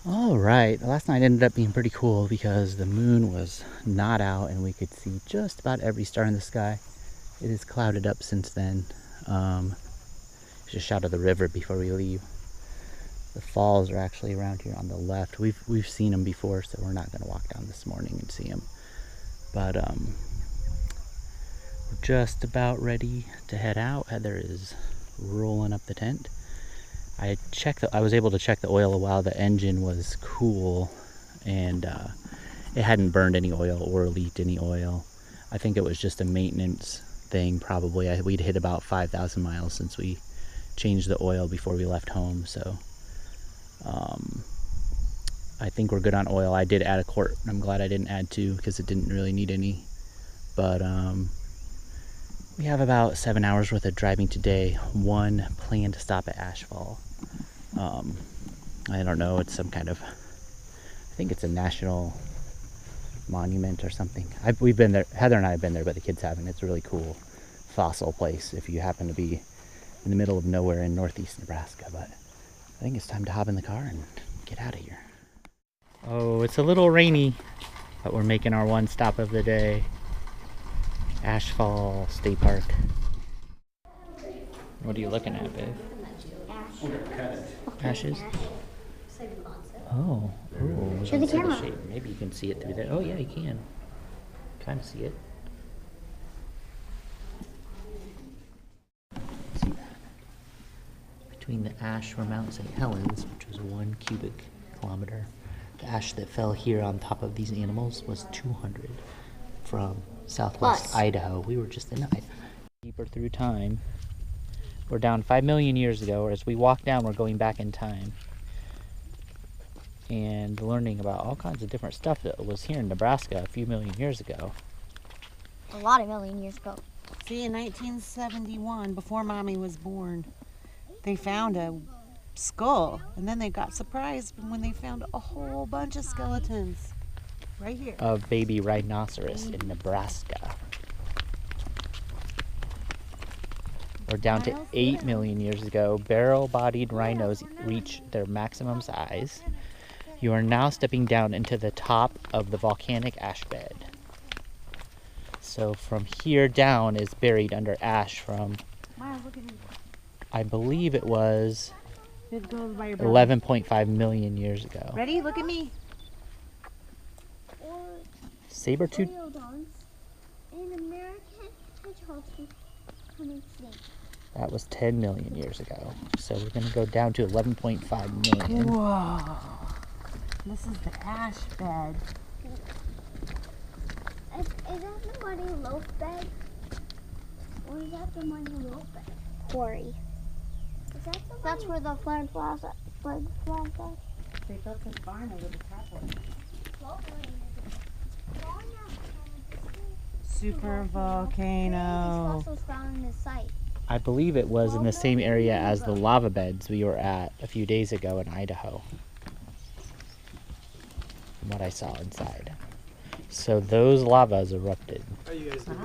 All right, last night ended up being pretty cool because the moon was not out and we could see just about every star in the sky. It is clouded up since then. Just out of the river before we leave. The falls are actually around here on the left. We've seen them before, so we're not going to walk down this morning and see them. But we're just about ready to head out. Heather is rolling up the tent. I was able to check the oil while the engine was cool, and it hadn't burned any oil or leaked any oil. I think it was just a maintenance thing probably. We'd hit about 5,000 miles since we changed the oil before we left home, so I think we're good on oil. I did add a quart. I'm glad I didn't add 2 because it didn't really need any. But we have about 7 hours worth of driving today. One planned stop at Ashfall. I don't know, it's some kind of, I think it's a national monument or something. We've been there, Heather and I have been there, but the kids haven't. It's a really cool fossil place if you happen to be in the middle of nowhere in northeast Nebraska. But I think it's time to hop in the car and get out of here. Oh, it's a little rainy, but we're making our one stop of the day. Ashfall State Park. What are you looking at, babe? Ashes? Oh, ooh, show the camera. Maybe you can see it through there. Oh yeah, you can. Kind of see it. See that? Between the ash from Mount St. Helens, which was 1 cubic kilometer, the ash that fell here on top of these animals was 200 from southwest Idaho. We were just in Idaho. Deeper through time. We're down 5 million years ago. As we walk down, we're going back in time and learning about all kinds of different stuff that was here in Nebraska a few million years ago. A lot of million years ago. See, in 1971, before Mommy was born, they found a skull, and then they got surprised when they found a whole bunch of skeletons right here. Of baby rhinoceros in Nebraska. We're down to 8 million years ago. Barrel-bodied rhinos reach their maximum size. You are now stepping down into the top of the volcanic ash bed. So from here down is buried under ash from, I believe it was 11.5 million years ago. Ready? Look at me. Saber-tooth. That was 10 million years ago. So we're going to go down to 11.5 million. Whoa. This is the ash bed. Is that the muddy loaf bed? Or is that the muddy loaf bed? Quarry. Is that the That's where the flag flies at. They built this barn over the top of it. Super volcano. Fossils found in this site. I believe it was in the same area as the lava beds we were at a few days ago in Idaho. From what I saw inside. So those lavas erupted. How are you guys doing?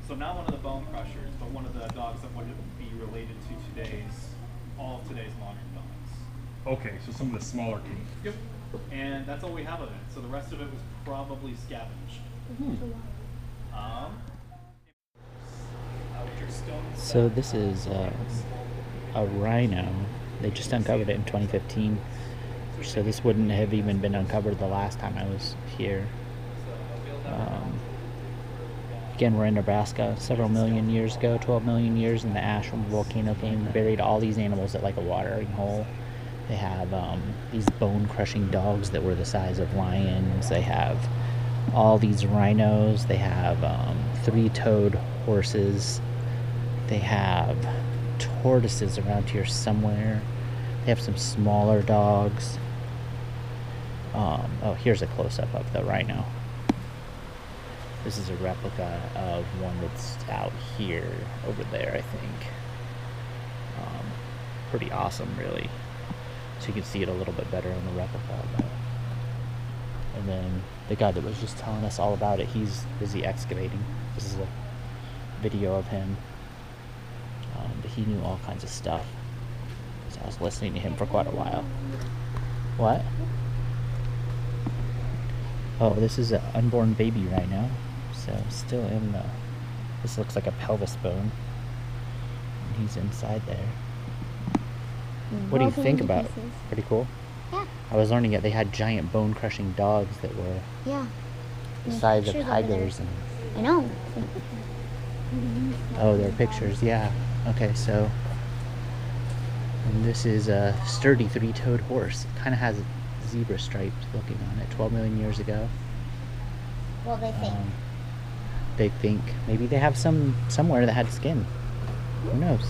So not one of the bone crushers, but one of the dogs that would be related to all of today's modern dogs. Okay, so some of the smaller teeth. Yep. And that's all we have of it. So the rest of it was probably scavenged. So this is a rhino. They just uncovered it in 2015. So this wouldn't have even been uncovered the last time I was here. Again, we're in Nebraska. Several million years ago, 12 million years, and the ash from the volcano came and buried all these animals at like a watering hole. They have these bone-crushing dogs that were the size of lions. They have all these rhinos. They have 3-toed horses. They have tortoises around here somewhere. They have some smaller dogs. Oh, here's a close-up of the rhino. This is a replica of one that's out here, over there, I think. Pretty awesome, really. So you can see it a little bit better in the replica. And then the guy that was just telling us all about it, he's busy excavating. This is a video of him. But he knew all kinds of stuff. So I was listening to him for quite a while. What? Oh, this is an unborn baby right now. So still in the... This looks like a pelvis bone. And he's inside there. What do you think about it? Pretty cool? Yeah. I was learning that they had giant bone-crushing dogs that were the size of tigers. And I know. oh, there are pictures, yeah. Okay, so... And this is a sturdy three-toed horse. It kind of has zebra stripes looking on it. 12 million years ago. Well, they think. They think. Maybe they have some somewhere that had skin. Who knows?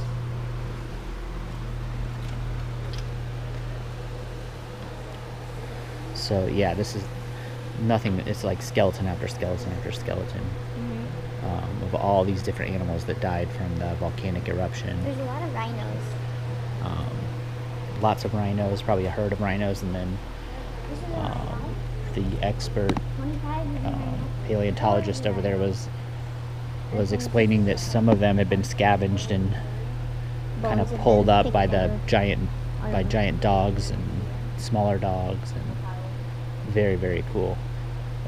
So yeah, this is nothing. It's like skeleton after skeleton after skeleton of all these different animals that died from the volcanic eruption. There's a lot of rhinos. Lots of rhinos, probably a herd of rhinos, and then the expert paleontologist over there was explaining that some of them had been scavenged and kind of pulled up by the giant dogs and smaller dogs, and very, very cool.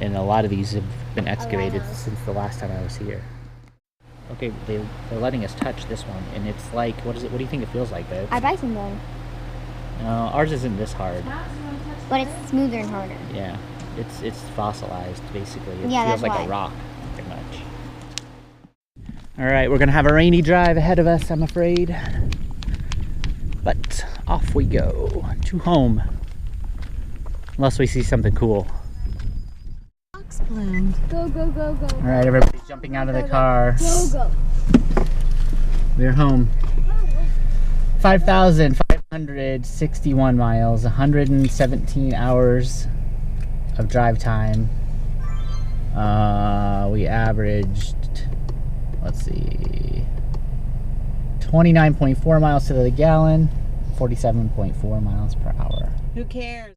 And a lot of these have been excavated since the last time I was here. Okay, they're letting us touch this one, and it's like, what is it? What do you think it feels like, babe? Our bison bone. No, ours isn't this hard. But it's smoother and harder. Yeah, it's fossilized basically. It Yeah, feels that's like why. a rock, pretty much. All right, we're gonna have a rainy drive ahead of us, I'm afraid. But off we go to home, unless we see something cool. Fox bloomed. Go, go, go, go. All right, everybody's jumping out of the car. Go, go. We're home. 5,561 miles, 117 hours of drive time. We averaged, let's see, 29.4 miles to the gallon, 47.4 miles per hour. Who cares?